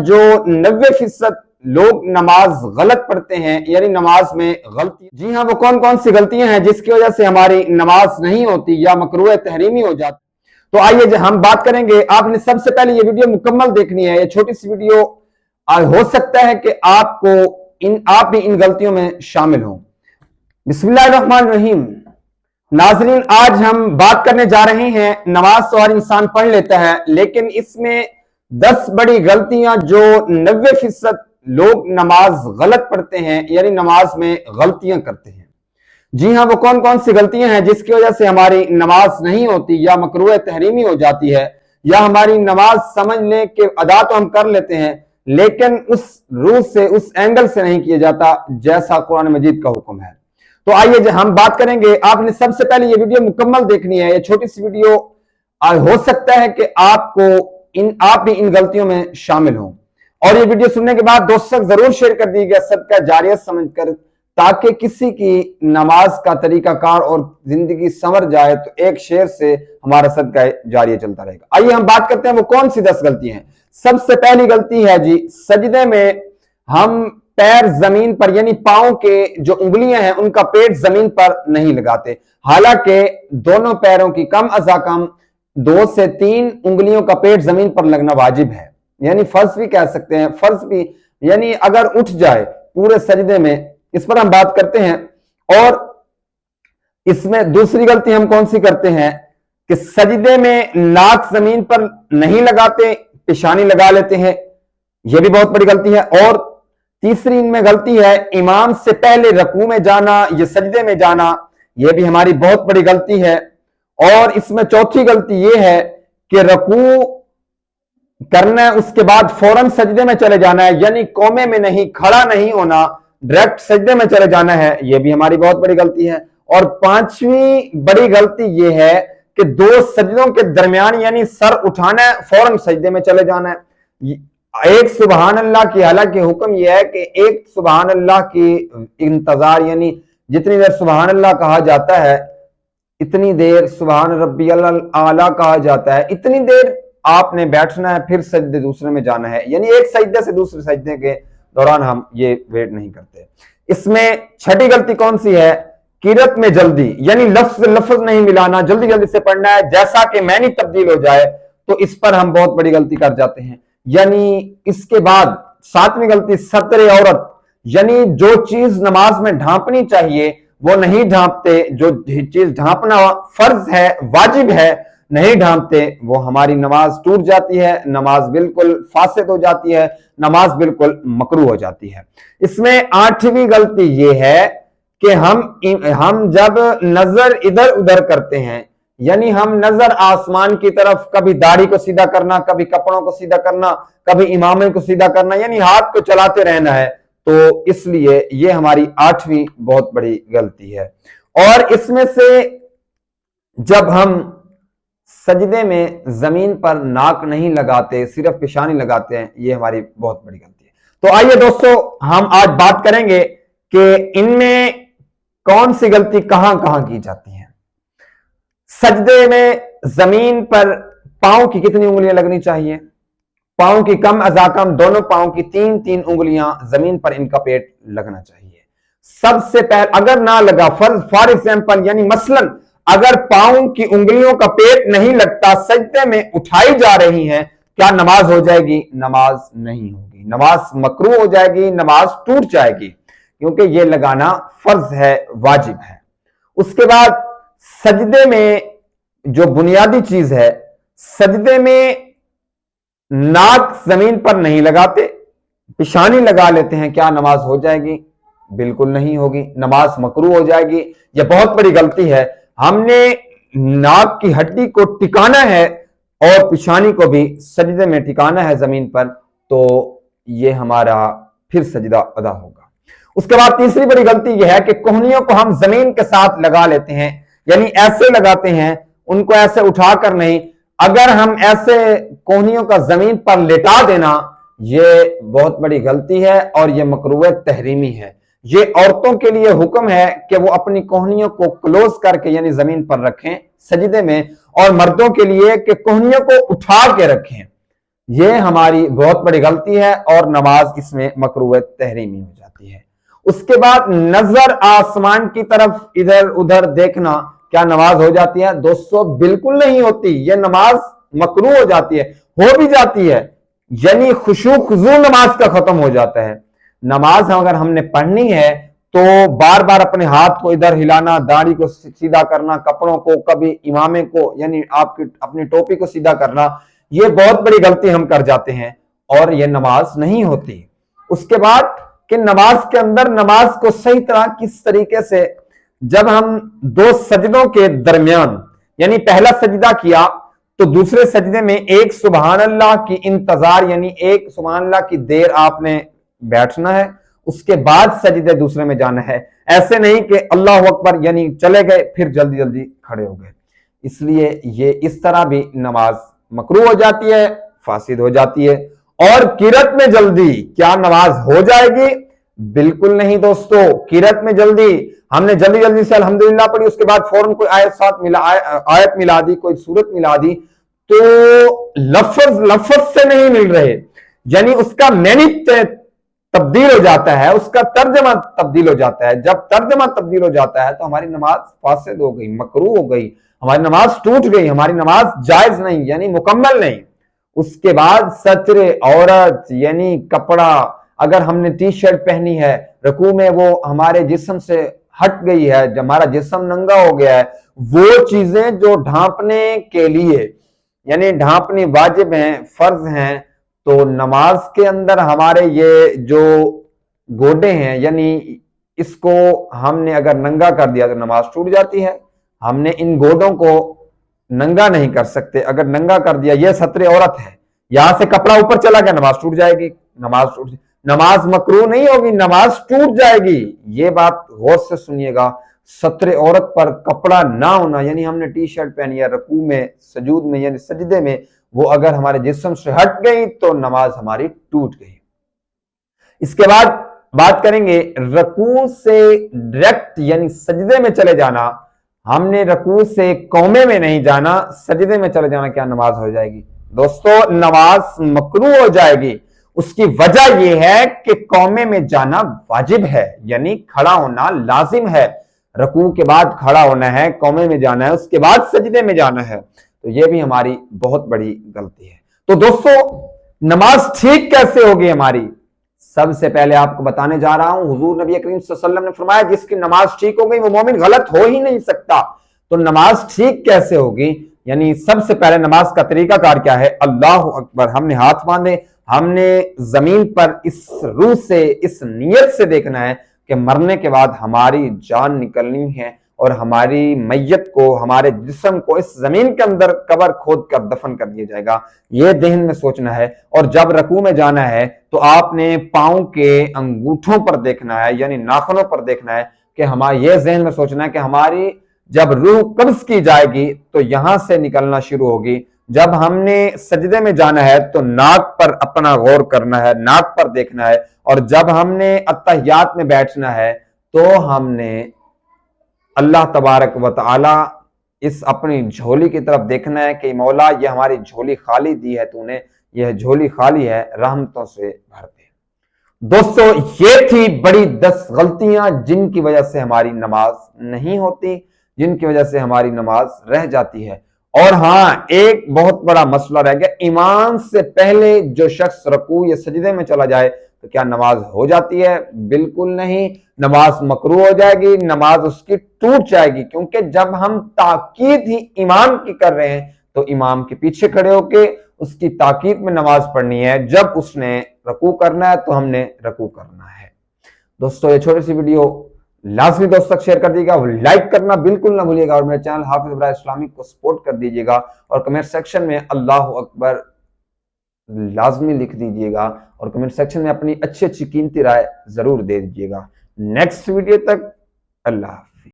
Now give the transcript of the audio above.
जो 90% लोग नमाज गलत पढ़ते हैं, यानी नमाज में गलती। जी हाँ, वो कौन कौन सी गलतियां हैं जिसकी वजह से हमारी नमाज नहीं होती या मकरूह तहरीमी हो जाती। तो आइए हम बात करेंगे। आपने सबसे पहले ये वीडियो मुकम्मल देखनी है। ये छोटी सी वीडियो हो सकता है कि आप भी इन गलतियों में शामिल हो। बिस्मिल्लाहिर्रहमानिर्रहीम। नाज़रीन, आज हम बात करने जा रहे हैं, नमाज तो हर इंसान पढ़ लेता है, लेकिन इसमें 10 बड़ी गलतियां जो 90% लोग नमाज गलत पढ़ते हैं, यानी नमाज में गलतियां करते हैं। जी हाँ, वो कौन कौन सी गलतियां हैं जिसकी वजह से हमारी नमाज नहीं होती या मकरूह तहरीमी हो जाती है, या हमारी नमाज समझने के अदा तो हम कर लेते हैं लेकिन उस रूह से, उस एंगल से नहीं किया जाता जैसा कुरान मजीद का हुक्म है। तो आइए हम बात करेंगे। आपने सबसे पहले ये वीडियो मुकम्मल देखनी है। ये छोटी सी वीडियो हो सकता है कि आप भी इन गलतियों में शामिल हो। और ये वीडियो सुनने के बाद दोस्तों तक जरूर शेयर कर दीजिएगा सदका जारिया समझकर, ताकि किसी की नमाज का तरीकाकार और जिंदगी संवर जाए तो एक शेयर से हमारा सदका जारिया चलता रहेगा। आइए हम बात करते हैं वो कौन सी 10 गलतियां हैं। सबसे पहली गलती है जी, सजदे में हम पैर जमीन पर, यानी पांव के जो उंगलियां हैं उनका पेट जमीन पर नहीं लगाते। हालांकि दोनों पैरों की कम अज़ कम 2 से 3 उंगलियों का पेट जमीन पर लगना वाजिब है, यानी फर्ज भी कह सकते हैं। फर्ज भी यानी अगर उठ जाए पूरे सजदे में, इस पर हम बात करते हैं। और इसमें दूसरी गलती हम कौन सी करते हैं कि सजदे में नाक जमीन पर नहीं लगाते, पेशानी लगा लेते हैं। यह भी बहुत बड़ी गलती है। और तीसरी इनमें गलती है इमाम से पहले रकू में जाना या सजदे में जाना। यह भी हमारी बहुत बड़ी गलती है। और इसमें चौथी गलती यह है कि रकू करना है, उसके बाद फौरन सजदे में चले जाना है, यानी कोमे में नहीं, खड़ा नहीं होना, डायरेक्ट सजदे में चले जाना है। यह भी हमारी बहुत बड़ी गलती है। और पांचवी बड़ी गलती यह है कि 2 सजदों के दरमियान, यानी सर उठाना है, फौरन सजदे में चले जाना है। एक सुबहान अल्लाह की, हालांकि हुक्म यह है कि एक सुबहान अल्लाह की इंतजार, यानी जितनी देर सुबहान अल्लाह कहा जाता है इतनी देर सुबहान रब्बियल आला कहा जाता है, इतनी देर आपने बैठना है, फिर सजदे दूसरे में जाना है, यानी एक सजदे से दूसरे सजदे के दौरान हम ये वेट नहीं करते। इसमें छठी गलती कौन सी है? किरत में जल्दी, यानी लफ्ज लफ्ज नहीं मिलाना, जल्दी जल्दी से पढ़ना है, जैसा कि मैनी तब्दील हो जाए, तो इस पर हम बहुत बड़ी गलती कर जाते हैं। यानी इसके बाद 7वीं गलती सत्रे औरत, यानी जो चीज नमाज में ढांपनी चाहिए वो नहीं ढांपते, जो चीज ढांपना फर्ज है, वाजिब है, नहीं ढांपते, वो हमारी नमाज टूट जाती है, नमाज बिल्कुल फासिद हो जाती है, नमाज बिल्कुल मकरूह हो जाती है। इसमें 8वीं गलती ये है कि हम जब नजर इधर उधर करते हैं, यानी हम नजर आसमान की तरफ, कभी दाढ़ी को सीधा करना, कभी कपड़ों को सीधा करना, कभी इमामे को सीधा करना, यानी हाथ को चलाते रहना है, तो इसलिए ये हमारी 8वीं बहुत बड़ी गलती है। और इसमें से जब हम सजदे में जमीन पर नाक नहीं लगाते, सिर्फ पेशानी लगाते हैं, ये हमारी बहुत बड़ी गलती है। तो आइए दोस्तों, हम आज बात करेंगे कि इनमें कौन सी गलती कहां कहां की जाती है। सजदे में जमीन पर पांव की कितनी उंगलियां लगनी चाहिए? पांव की कम अज़ कम दोनों पांव की 3-3 उंगलियां जमीन पर इनका पेट लगना चाहिए। सबसे पहले अगर ना लगा, फॉर एग्जाम्पल, यानी मसलन अगर पांव की उंगलियों का पेट नहीं लगता, सजदे में उठाई जा रही हैं, क्या नमाज हो जाएगी? नमाज नहीं होगी, नमाज मकरूह हो जाएगी, नमाज टूट जाएगी, क्योंकि यह लगाना फर्ज है, वाजिब है। उसके बाद सजदे में जो बुनियादी चीज है, सजदे में नाक जमीन पर नहीं लगाते, पेशानी लगा लेते हैं, क्या नमाज हो जाएगी? बिल्कुल नहीं होगी, नमाज मकरूह हो जाएगी। यह बहुत बड़ी गलती है। हमने नाक की हड्डी को टिकाना है और पेशानी को भी सजदे में टिकाना है जमीन पर, तो यह हमारा फिर सजदा अदा होगा। उसके बाद तीसरी बड़ी गलती यह है कि कोहनियों को हम जमीन के साथ लगा लेते हैं, यानी ऐसे लगाते हैं, उनको ऐसे उठाकर नहीं। अगर हम ऐसे कोहनियों का जमीन पर लेटा देना, यह बहुत बड़ी गलती है और यह मकरूह तहरीमी है। ये औरतों के लिए हुक्म है कि वो अपनी कोहनियों को क्लोज करके, यानी जमीन पर रखें सजदे में, और मर्दों के लिए कि कोहनियों को उठा के रखें, یہ ہماری بہت بڑی غلطی ہے اور نماز اس میں مکروہ تحریمی ہو جاتی ہے۔ اس کے بعد نظر آسمان کی طرف ادھر ادھر دیکھنا کیا نماز ہو جاتی ہے؟ دوستو بالکل نہیں ہوتی، یہ نماز مکروہ ہو جاتی ہے، ہو بھی جاتی ہے، یعنی خشوع خضوع نماز کا ختم ہو جاتا ہے۔ نماز اگر ہم نے پڑھنی ہے تو بار بار اپنے ہاتھ کو ادھر ہلانا، داڑھی کو سیدھا کرنا، کپڑوں کو، کبھی امامے کو یعنی آپ کی اپنی ٹوپی کو سیدھا کرنا، یہ بہت بڑی غلطی ہم کر جاتے ہیں اور یہ نماز نہیں ہوتی۔ اس کے بعد کہ نماز کے اندر نماز کو صحیح طرح کس طریقے سے، جب ہم دو سجدوں کے درمیان یعنی پہلا سجدہ کیا تو دوسرے سجدے میں ایک سبحان اللہ کی انتظار یعنی ایک سبحان اللہ کی دیر آپ نے بیٹھنا ہے، اس کے بعد سجدے دوسرے میں جانا ہے۔ ایسے نہیں کہ اللہ اکبر یعنی چلے گئے پھر جلدی جلدی کھڑے ہو گئے، اس لیے یہ اس طرح بھی نماز مکروہ ہو جاتی ہے، فاسد ہو جاتی ہے۔ اور قرات میں جلدی کیا نماز ہو جائے گی؟ بالکل نہیں دوستو، قرات میں جلدی ہم نے جلدی جلدی سے الحمدللہ پڑھی، اس کے بعد فوراً کوئی آیت ملا دی، کوئی سورت ملا دی، تو لفظ سے نہیں مل رہے، یعنی اس کا معنی تبدیل ہو جاتا ہے، اس کا ترجمہ تبدیل ہو جاتا ہے۔ جب ترجمہ تبدیل ہو جاتا ہے تو ہماری نماز فاسد ہو گئی، مکروہ ہو گئی، ہماری نماز ٹوٹ گئی، ہماری نماز جائز نہیں یعنی مکمل نہیں۔ اس کے بعد ستر عورت یعنی کپڑا، اگر ہم نے ٹی شرٹ پہنی ہے، رکوع میں وہ ہمارے جسم سے ہٹ گئی ہے، جب ہمارا جسم ننگا ہو گیا ہے، وہ چیزیں جو ڈھانپنے کے لیے یعنی ڈھانپنی واجب ہیں، فرض ہیں، تو نماز کے اندر ہمارے یہ جو گوڈے ہیں یعنی اس کو ہم نے اگر ننگا کر دیا تو نماز ٹوٹ جاتی ہے۔ ہم نے ان گوڈوں کو ننگا نہیں کر سکتے، اگر ننگا کر دیا، یہ ستر عورت ہے، یہاں سے کپڑا اوپر چلا گیا نماز ٹوٹ جائے گی، نماز مکروہ نہیں ہوگی، نماز ٹوٹ جائے گی۔ یہ بات غور سے سنیے گا، ستر عورت پر کپڑا نہ ہونا یعنی ہم نے ٹی شرٹ پہنی ہے، رکوع میں سجود میں یعنی سجدے میں وہ اگر ہمارے جسم سے ہٹ گئی تو نماز ہماری ٹوٹ گئی۔ اس کے بعد بات کریں گے رکوع سے ڈائریکٹ یعنی سجدے میں چلے جانا، ہم نے رکوع سے قومے میں نہیں جانا، سجدے میں چلے جانا، کیا نماز ہو جائے گی؟ دوستو نماز مکروہ ہو جائے گی۔ اس کی وجہ یہ ہے کہ قومے میں جانا واجب ہے یعنی کھڑا ہونا لازم ہے، رکوع کے بعد کھڑا ہونا ہے، قومے میں جانا ہے، اس کے بعد سجدے میں جانا ہے، تو یہ بھی ہماری بہت بڑی غلطی ہے۔ تو دوستو نماز ٹھیک کیسے ہوگی ہماری؟ سب سے پہلے آپ کو بتانے جا رہا ہوں، حضور نبی کریم صلی اللہ علیہ وسلم نے فرمایا جس کی نماز ٹھیک ہو گئی وہ مومن غلط ہو ہی نہیں سکتا۔ تو نماز ٹھیک کیسے ہوگی؟ یعنی سب سے پہلے نماز کا طریقہ کار کیا ہے؟ اللہ اکبر، ہم نے ہاتھ باندھے، ہم نے زمین پر اس روح سے اس نیت سے دیکھنا ہے کہ مرنے کے بعد ہماری جان نکلنی ہے اور ہماری میت کو، ہمارے جسم کو اس زمین کے اندر قبر کھود کر دفن کر دیا جائے گا، یہ ذہن میں سوچنا ہے۔ اور جب رکوع میں جانا ہے تو آپ نے پاؤں کے انگوٹھوں پر دیکھنا ہے یعنی ناخنوں پر دیکھنا ہے کہ یہ ذہن میں سوچنا ہے کہ ہماری جب روح قبض کی جائے گی تو یہاں سے نکلنا شروع ہوگی۔ جب ہم نے سجدے میں جانا ہے تو ناک پر اپنا غور کرنا ہے، ناک پر دیکھنا ہے، اور جب ہم نے اتحیات میں بیٹھنا ہے تو ہم نے اللہ تبارک و تعالی اس اپنی جھولی کی طرف دیکھنا ہے کہ مولا یہ ہماری جھولی خالی دی ہے تو نے، یہ جھولی خالی ہے، رحمتوں سے بھر دے۔ دوستو یہ تھی بڑی 10 غلطیاں جن کی وجہ سے ہماری نماز نہیں ہوتی، جن کی وجہ سے ہماری نماز رہ جاتی ہے۔ اور ہاں ایک بہت بڑا مسئلہ رہ گیا، امام سے پہلے جو شخص رکوع یا سجدے میں چلا جائے تو کیا نماز ہو جاتی ہے؟ بالکل نہیں، نماز مکروہ ہو جائے گی، نماز اس کی ٹوٹ جائے گی، کیونکہ جب ہم تاکید ہی امام کی کر رہے ہیں تو امام کے پیچھے کھڑے ہو کے اس کی تاکید میں نماز پڑھنی ہے، جب اس نے رکوع کرنا ہے تو ہم نے رکوع کرنا ہے۔ دوستو یہ چھوٹی سی ویڈیو لازمی دوست تک شیئر کر دیجیے گا، لائک کرنا بالکل نہ بھولیے گا، اور میرے چینل حافظ ابراہیم اسلامک کو سپورٹ کر دیجیے گا، اور کمنٹ سیکشن میں اللہ اکبر لازمی لکھ دیجیے گا، اور کمنٹ سیکشن میں اپنی اچھی قیمتی رائے ضرور دے دیجیے گا۔ نیکسٹ ویڈیو تک اللہ حافظ۔